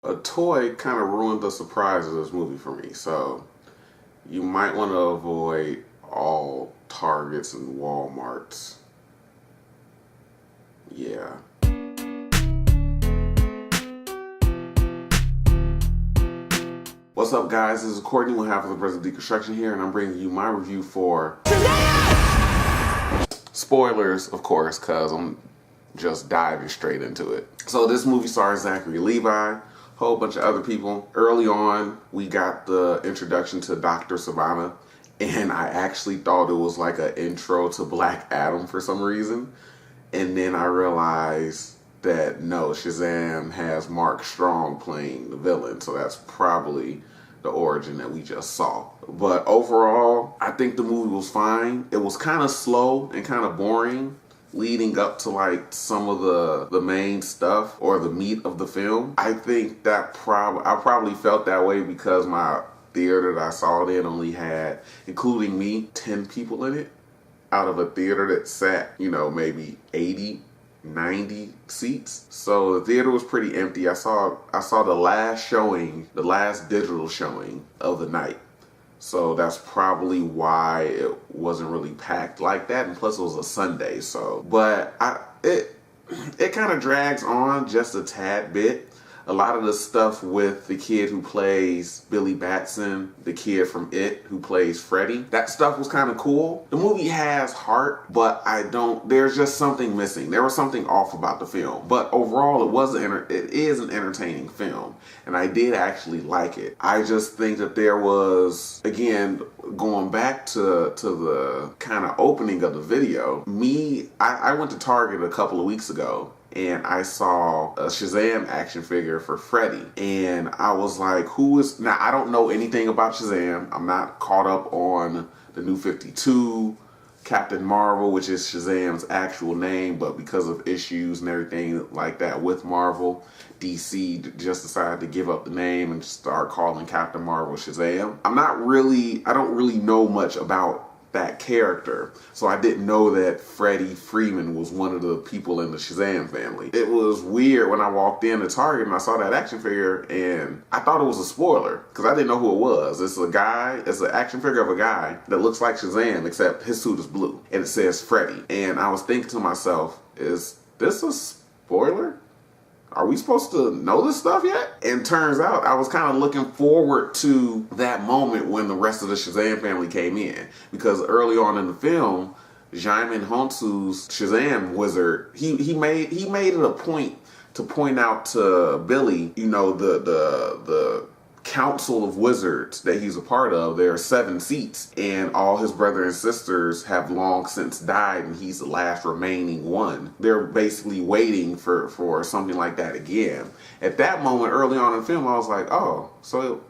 A toy kind of ruined the surprise of this movie for me, so you might want to avoid all Targets and Walmarts. Yeah. What's up, guys? This is Courtney, one half of the President Deconstruction here, and I'm bringing you my review for Shazam! Spoilers, of course, because I'm just diving straight into it. So this movie stars Zachary Levi, whole bunch of other people. Early on, we got the introduction to Dr. Savannah, and I actually thought it was like an intro to Black Adam for some reason. And then I realized that no, Shazam has Mark Strong playing the villain, so that's probably the origin that we just saw. But overall, I think the movie was fine. It was kind of slow and kind of boring leading up to like some of the main stuff or the meat of the film. I think that I probably felt that way because my theater that I saw it in only had, including me, 10 people in it out of a theater that sat, you know, maybe 80, 90 seats. So the theater was pretty empty. I saw the last showing, the last digital showing of the night. So that's probably why it wasn't really packed like that. And plus it was a Sunday, so. But it kind of drags on just a tad bit. A lot of the stuff with the kid who plays Billy Batson, the kid from It who plays Freddy, that stuff was kind of cool. The movie has heart, but there's just something missing. There was something off about the film. But overall, it is an entertaining film, and I did actually like it. I just think that there was, again, going back to the kind of opening of the video, I went to Target a couple of weeks ago, and I saw a Shazam action figure for Freddy. And I was like, now I don't know anything about Shazam. I'm not caught up on the New 52, Captain Marvel, which is Shazam's actual name, but because of issues and everything like that with Marvel, DC just decided to give up the name and start calling Captain Marvel Shazam. I don't really know much about that character, so I didn't know that Freddie Freeman was one of the people in the Shazam family. It was weird when I walked in to Target and I saw that action figure, and I thought it was a spoiler because I didn't know who it was. It's an action figure of a guy that looks like Shazam, except his suit is blue and it says Freddie. And I was thinking to myself, is this a spoiler? Are we supposed to know this stuff yet? And turns out I was kind of looking forward to that moment when the rest of the Shazam family came in. Because early on in the film, Djimon Hounsou's Shazam wizard, he made it a point to point out to Billy, you know, the council of wizards that he's a part of. There are 7 seats, and all his brothers and sisters have long since died, and he's the last remaining one. They're basically waiting for something like that again. At that moment, early on in the film, I was like, oh, so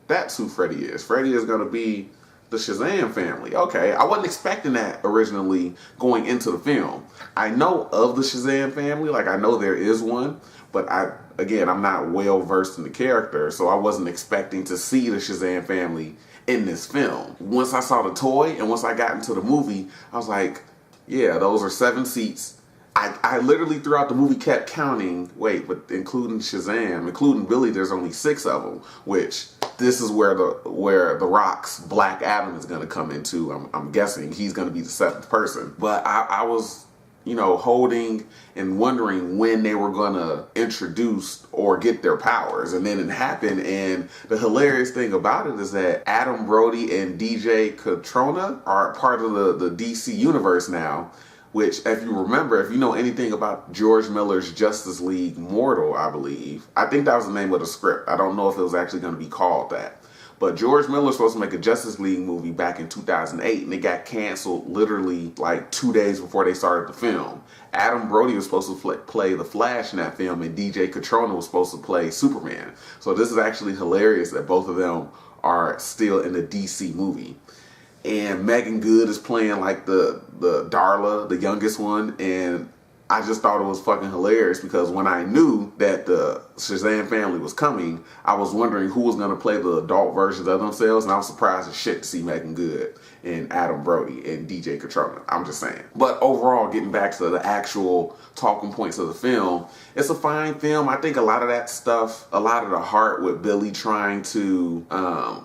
that's who Freddy is. Freddy is going to be the Shazam family. Okay, I wasn't expecting that originally going into the film. I know of the Shazam family, like I know there is one, but I'm not well versed in the character, so I wasn't expecting to see the Shazam family in this film. Once I saw the toy and once I got into the movie, I was like, yeah, those are 7 seats. I literally throughout the movie kept counting, but including Shazam, including Billy, there's only 6 of them, which this is where the Rock's Black Adam is going to come into. I'm guessing he's going to be the 7th person. But I was, you know, holding and wondering when they were going to introduce or get their powers. And then it happened. And the hilarious thing about it is that Adam Brody and DJ Cotrona are part of the DC universe now, which, if you remember, if you know anything about George Miller's Justice League Mortal, I believe, I think that was the name of the script. I don't know if it was actually going to be called that. But George Miller was supposed to make a Justice League movie back in 2008, and it got canceled literally like 2 days before they started the film. Adam Brody was supposed to play the Flash in that film, and DJ Cotrona was supposed to play Superman. So this is actually hilarious that both of them are still in the DC movie. And Megan Good is playing like the Darla, the youngest one, and I just thought it was fucking hilarious because when I knew that the Shazam family was coming, I was wondering who was going to play the adult versions of themselves, and I was surprised as shit to see Megan Good and Adam Brody and DJ Katrona. I'm just saying. But overall, getting back to the actual talking points of the film, it's a fine film. I think a lot of that stuff, a lot of the heart with Billy trying to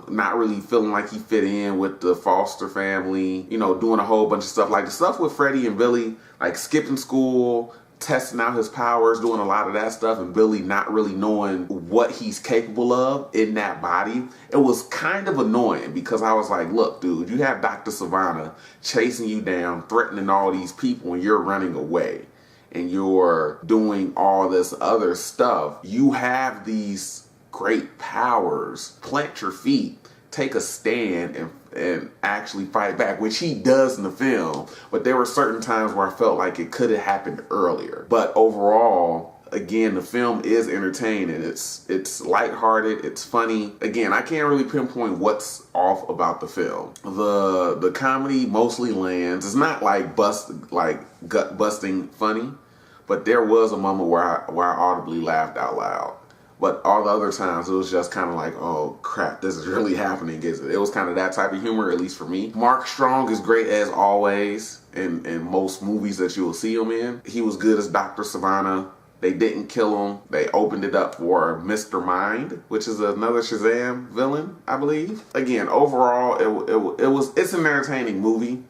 not really feeling like he fit in with the Foster family, you know, doing a whole bunch of stuff, like the stuff with Freddie and Billy, like skipping school, testing out his powers, doing a lot of that stuff, and Billy not really knowing what he's capable of in that body. It was kind of annoying because I was like, look, dude, you have Dr. Savannah chasing you down, threatening all these people, and you're running away, and you're doing all this other stuff. You have these great powers. Plant your feet, take a stand, and actually fight back, which he does in the film. But there were certain times where I felt like it could have happened earlier. But overall, again, the film is entertaining. It's lighthearted, it's funny. Again, I can't really pinpoint what's off about the film. The comedy mostly lands. It's not like gut busting funny, but there was a moment where I audibly laughed out loud. But all the other times, it was just kind of like, oh, crap, this is really happening. It was kind of that type of humor, at least for me. Mark Strong is great as always in most movies that you will see him in. He was good as Dr. Savannah. They didn't kill him. They opened it up for Mr. Mind, which is another Shazam villain, I believe. Again, overall, it's an entertaining movie.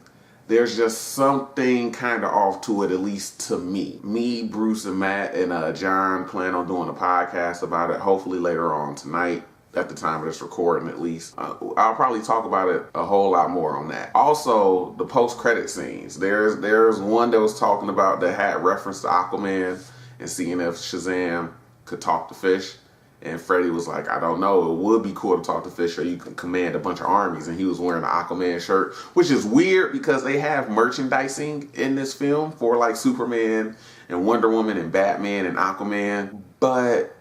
There's just something kind of off to it, at least to me. Me, Bruce, and Matt, and John plan on doing a podcast about it, hopefully later on tonight, at the time of this recording at least. I'll probably talk about it a whole lot more on that. Also, the post-credit scenes. There's one that was talking about that had reference to Aquaman and seeing if Shazam could talk to fish. And Freddie was like, I don't know, it would be cool to talk to fish, or you can command a bunch of armies. And he was wearing an Aquaman shirt, which is weird because they have merchandising in this film for like Superman and Wonder Woman and Batman and Aquaman. But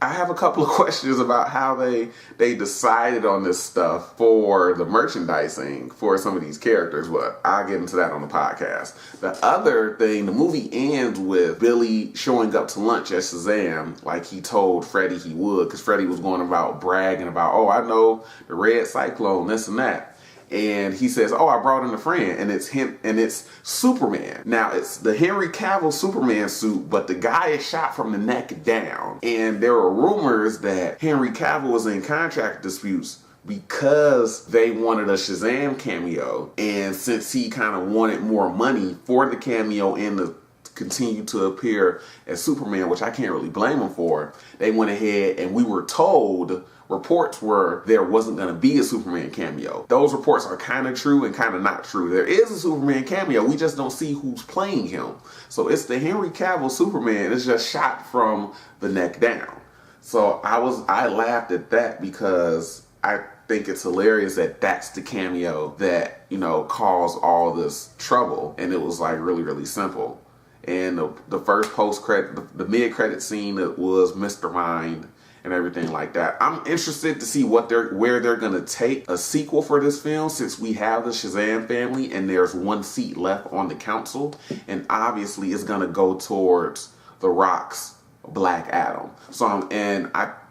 I have a couple of questions about how they decided on this stuff for the merchandising for some of these characters, but I'll get into that on the podcast. The other thing, the movie ends with Billy showing up to lunch at Shazam like he told Freddie he would, because Freddie was going about bragging about, oh, I know the Red Cyclone, this and that. And he says, oh, I brought in a friend, and it's him, and it's Superman. Now, it's the Henry Cavill Superman suit, but the guy is shot from the neck down. And there were rumors that Henry Cavill was in contract disputes because they wanted a Shazam cameo. And since he kind of wanted more money for the cameo and to continue to appear as Superman, which I can't really blame him for, they went ahead, and we were told reports were there wasn't going to be a Superman cameo. Those reports are kind of true and kind of not true. There is a Superman cameo, we just don't see who's playing him. So it's the Henry Cavill Superman, it's just shot from the neck down. So I laughed at that because I think it's hilarious that that's the cameo that, you know, caused all this trouble, and it was like really, really simple. And the first post-credit, the mid-credit scene, it was Mr. Mind and everything like that. I'm interested to see where they're gonna take a sequel for this film, since we have the Shazam family and there's one seat left on the council, and obviously it's gonna go towards The Rock's Black Adam. So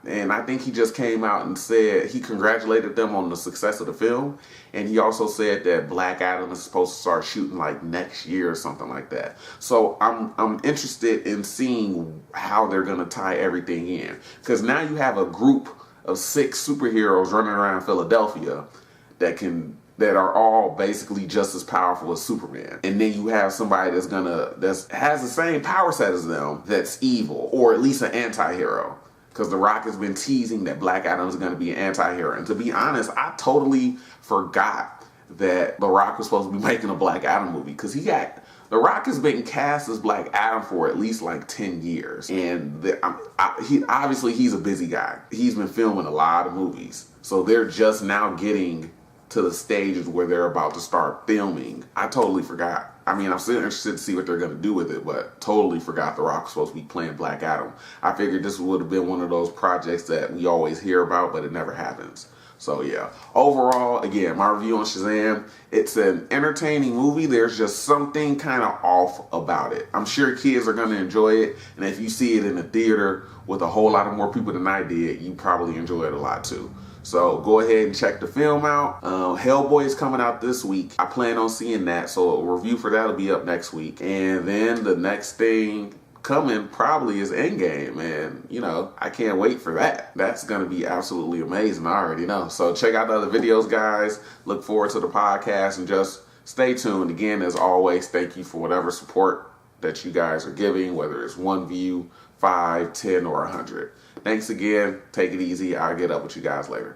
I think he just came out and said he congratulated them on the success of the film, and he also said that Black Adam is supposed to start shooting like next year or something like that. So I'm interested in seeing how they're gonna tie everything in, because now you have a group of 6 superheroes running around Philadelphia that are all basically just as powerful as Superman. And then you have somebody that has the same power set as them, that's evil, or at least an anti-hero. Because The Rock has been teasing that Black Adam is going to be an anti-hero. And to be honest, I totally forgot that The Rock was supposed to be making a Black Adam movie. Because The Rock has been cast as Black Adam for at least like 10 years. And obviously he's a busy guy. He's been filming a lot of movies. So they're just now getting to the stages where they're about to start filming. I totally forgot. I mean, I'm still interested to see what they're going to do with it, but totally forgot The Rock was supposed to be playing Black Adam. I figured this would have been one of those projects that we always hear about, but it never happens. So yeah, overall, again, my review on Shazam, it's an entertaining movie. There's just something kind of off about it. I'm sure kids are going to enjoy it. And if you see it in the theater with a whole lot of more people than I did, you probably enjoy it a lot too. So go ahead and check the film out. Hellboy is coming out this week. I plan on seeing that. So a review for that will be up next week. And then the next thing coming probably is Endgame, and you know, I can't wait for that. That's gonna be absolutely amazing. I already know. So check out the other videos, guys. Look forward to the podcast and just stay tuned. Again, as always, thank you for whatever support that you guys are giving, whether it's 1 view, 5, 10, or 100. Thanks again. Take it easy. I'll get up with you guys later.